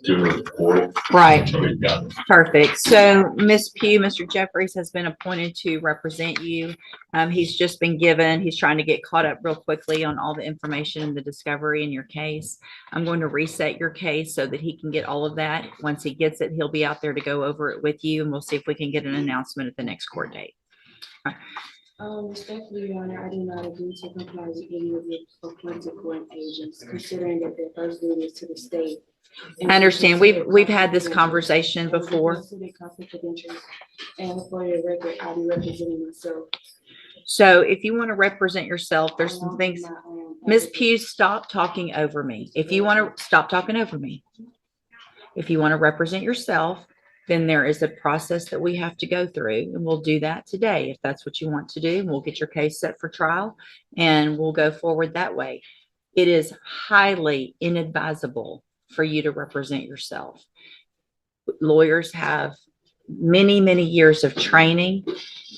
do a report. Right. So we've got Perfect. So Ms. Pugh, Mr. Jeffries has been appointed to represent you. He's just been given, he's trying to get caught up real quickly on all the information and the discovery in your case. I'm going to reset your case so that he can get all of that. Once he gets it, he'll be out there to go over it with you, and we'll see if we can get an announcement at the next court date. Respectfully, Your Honor, I do not agree to comply with any of the appointed court agents, considering that their first duty is to the state. I understand. We've had this conversation before. And for the record, I'll be representing myself. So if you want to represent yourself, there's some things. Ms. Pugh, stop talking over me. If you want to stop talking over me. If you want to represent yourself, then there is a process that we have to go through, and we'll do that today if that's what you want to do. We'll get your case set for trial and we'll go forward that way. It is highly inadvisable for you to represent yourself. Lawyers have many, many years of training.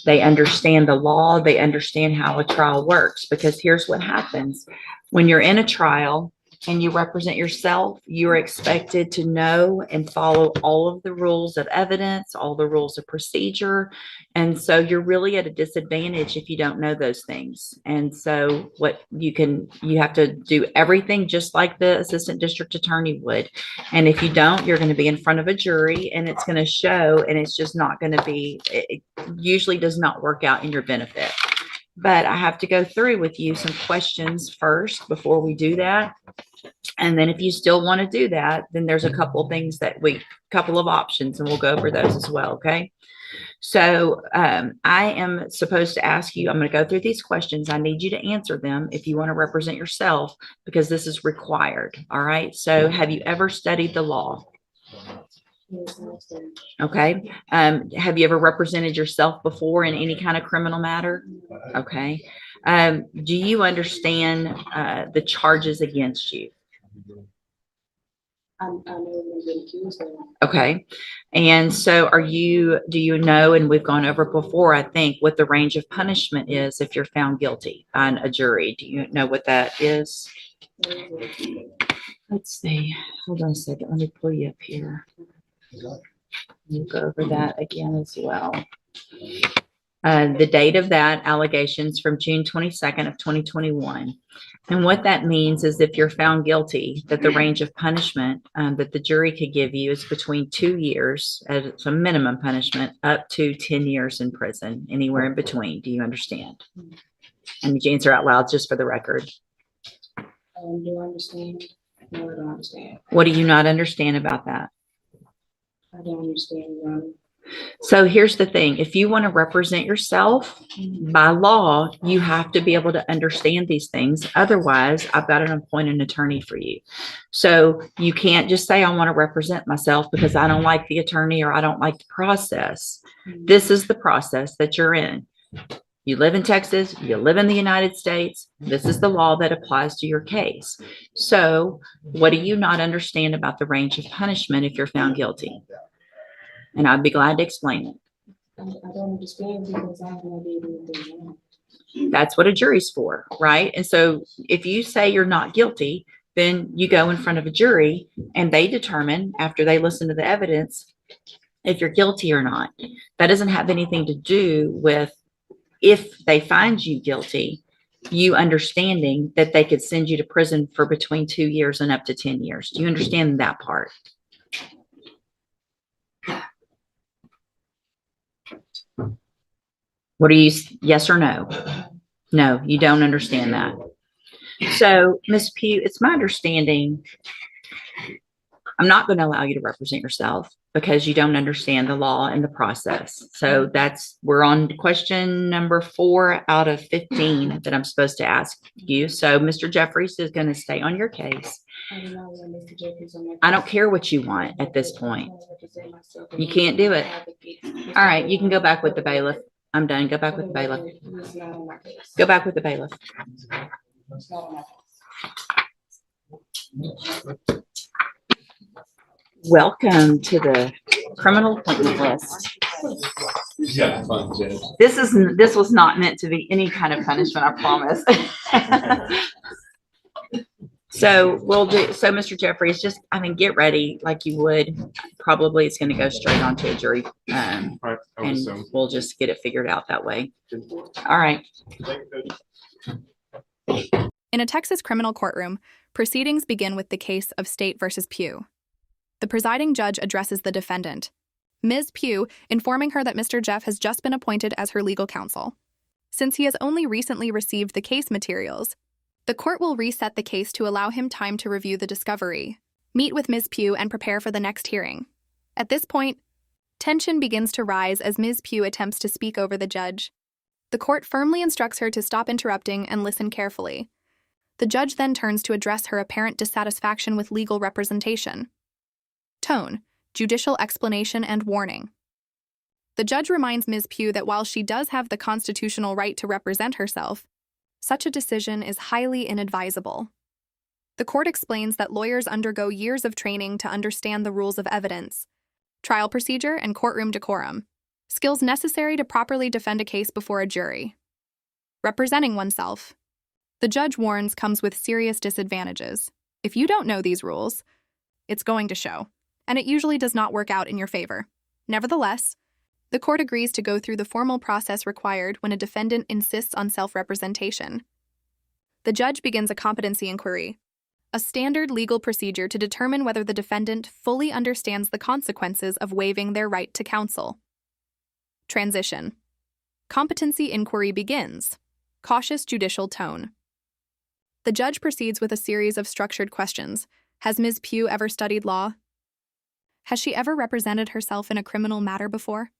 They understand the law. They understand how a trial works, because here's what happens. When you're in a trial and you represent yourself, you're expected to know and follow all of the rules of evidence, all the rules of procedure. And so you're really at a disadvantage if you don't know those things. And so you have to do everything just like the assistant district attorney would. And if you don't, you're going to be in front of a jury, and it's going to show, and it's just not going to be, it usually does not work out in your benefit. But I have to go through with you some questions first before we do that. And then if you still want to do that, then there's a couple of things couple of options, and we'll go over those as well. Okay. So I am supposed to ask you, I'm going to go through these questions. I need you to answer them if you want to represent yourself, because this is required. All right. So have you ever studied the law? Okay. Have you ever represented yourself before in any kind of criminal matter? Okay. Do you understand the charges against you? Okay. And so do you know, and we've gone over before, I think, what the range of punishment is if you're found guilty on a jury? Do you know what that is? Let's see. Hold on a second. Let me pull you up here. We'll go over that again as well. The date of that allegations from June 22nd of 2021. And what that means is if you're found guilty, that the range of punishment that the jury could give you is between 2 years as a minimum punishment up to 10 years in prison, anywhere in between. Do you understand? And did you answer out loud just for the record? Do I understand? No, I don't understand. What do you not understand about that? I don't understand. So here's the thing. If you want to represent yourself by law, you have to be able to understand these things. Otherwise, I've got to appoint an attorney for you. So you can't just say, I want to represent myself because I don't like the attorney or I don't like the process. This is the process that you're in. You live in Texas, you live in the United States. This is the law that applies to your case. So what do you not understand about the range of punishment if you're found guilty? And I'd be glad to explain it. I don't understand because I have no idea anything wrong. That's what a jury's for, right? And so if you say you're not guilty, then you go in front of a jury and they determine, after they listen to the evidence, if you're guilty or not. That doesn't have anything to do with if they find you guilty, you understanding that they could send you to prison for between 2 years and up to 10 years. Do you understand that part? What are you, yes or no? No, you don't understand that. So, Ms. Pugh, it's my understanding, I'm not going to allow you to represent yourself because you don't understand the law and the process. So we're on question number 4 out of 15 that I'm supposed to ask you. So Mr. Jeffries is going to stay on your case. I don't care what you want at this point. You can't do it. All right, you can go back with the bailiff. I'm done. Go back with the bailiff. Go back with the bailiff. Welcome to the criminal appointment list. Yeah, fun, Judge. This was not meant to be any kind of punishment, I promise. So Mr. Jeffries, just, get ready like you would. Probably it's going to go straight onto a jury. Right, I would And assume. we'll just get it figured out that way. All right. In a Texas criminal courtroom, proceedings begin with the case of State versus Pugh. The presiding judge addresses the defendant, Ms. Pugh, informing her that Mr. Jeff has just been appointed as her legal counsel. Since he has only recently received the case materials, the court will reset the case to allow him time to review the discovery, meet with Ms. Pugh, and prepare for the next hearing. At this point, tension begins to rise as Ms. Pugh attempts to speak over the judge. The court firmly instructs her to stop interrupting and listen carefully. The judge then turns to address her apparent dissatisfaction with legal representation. Tone, judicial explanation, and warning. The judge reminds Ms. Pugh that while she does have the constitutional right to represent herself, such a decision is highly inadvisable. The court explains that lawyers undergo years of training to understand the rules of evidence, trial procedure, and courtroom decorum, skills necessary to properly defend a case before a jury. Representing oneself, the judge warns, comes with serious disadvantages. If you don't know these rules, it's going to show, and it usually does not work out in your favor. Nevertheless, the court agrees to go through the formal process required when a defendant insists on self-representation. The judge begins a competency inquiry, a standard legal procedure to determine whether the defendant fully understands the consequences of waiving their right to counsel. Transition. Competency inquiry begins. Cautious judicial tone. The judge proceeds with a series of structured questions. Has Ms. Pugh ever studied law? Has she ever represented herself in a criminal matter before?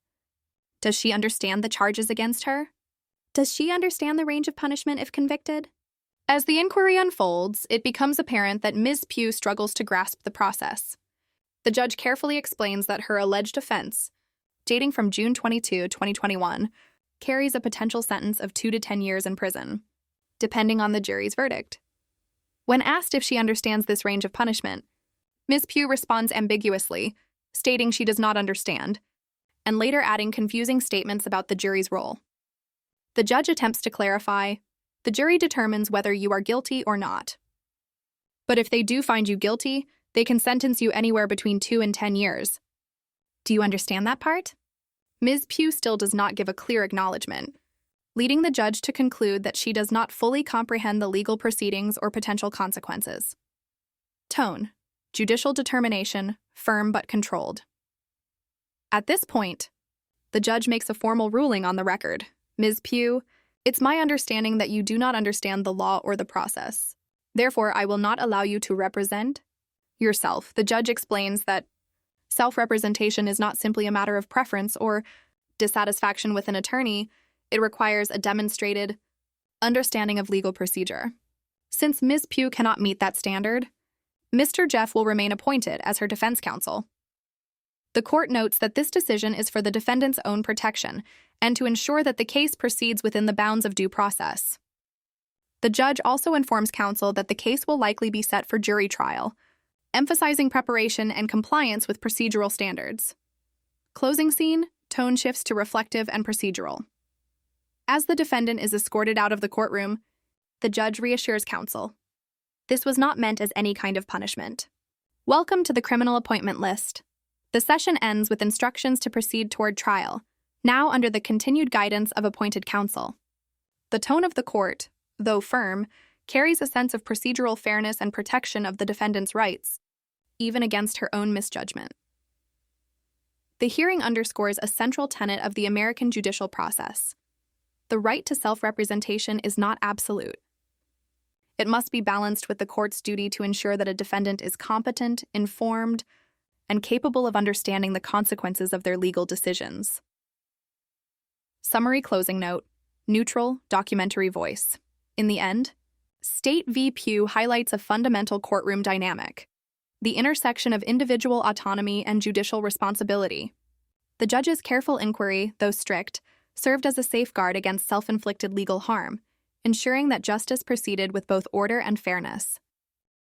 Does she understand the charges against her? Does she understand the range of punishment if convicted? As the inquiry unfolds, it becomes apparent that Ms. Pugh struggles to grasp the process. The judge carefully explains that her alleged offense, dating from June 22, 2021, carries a potential sentence of 2 to 10 years in prison, depending on the jury's verdict. When asked if she understands this range of punishment, Ms. Pugh responds ambiguously, stating she does not understand, and later adding confusing statements about the jury's role. The judge attempts to clarify, the jury determines whether you are guilty or not. But if they do find you guilty, they can sentence you anywhere between 2 and 10 years. Do you understand that part? Ms. Pugh still does not give a clear acknowledgement, leading the judge to conclude that she does not fully comprehend the legal proceedings or potential consequences. Tone, judicial determination, firm but controlled. At this point, the judge makes a formal ruling on the record. Ms. Pugh, it's my understanding that you do not understand the law or the process. Therefore, I will not allow you to represent yourself. The judge explains that self-representation is not simply a matter of preference or dissatisfaction with an attorney. It requires a demonstrated understanding of legal procedure. Since Ms. Pugh cannot meet that standard, Mr. Jeff will remain appointed as her defense counsel. The court notes that this decision is for the defendant's own protection and to ensure that the case proceeds within the bounds of due process. The judge also informs counsel that the case will likely be set for jury trial, emphasizing preparation and compliance with procedural standards. Closing scene, tone shifts to reflective and procedural. As the defendant is escorted out of the courtroom, the judge reassures counsel. This was not meant as any kind of punishment. Welcome to the criminal appointment list. The session ends with instructions to proceed toward trial, now under the continued guidance of appointed counsel. The tone of the court, though firm, carries a sense of procedural fairness and protection of the defendant's rights, even against her own misjudgment. The hearing underscores a central tenet of the American judicial process. The right to self-representation is not absolute. It must be balanced with the court's duty to ensure that a defendant is competent, informed, and capable of understanding the consequences of their legal decisions. Summary closing note, neutral, documentary voice. In the end, State v. Pugh highlights a fundamental courtroom dynamic, the intersection of individual autonomy and judicial responsibility. The judge's careful inquiry, though strict, served as a safeguard against self-inflicted legal harm, ensuring that justice proceeded with both order and fairness.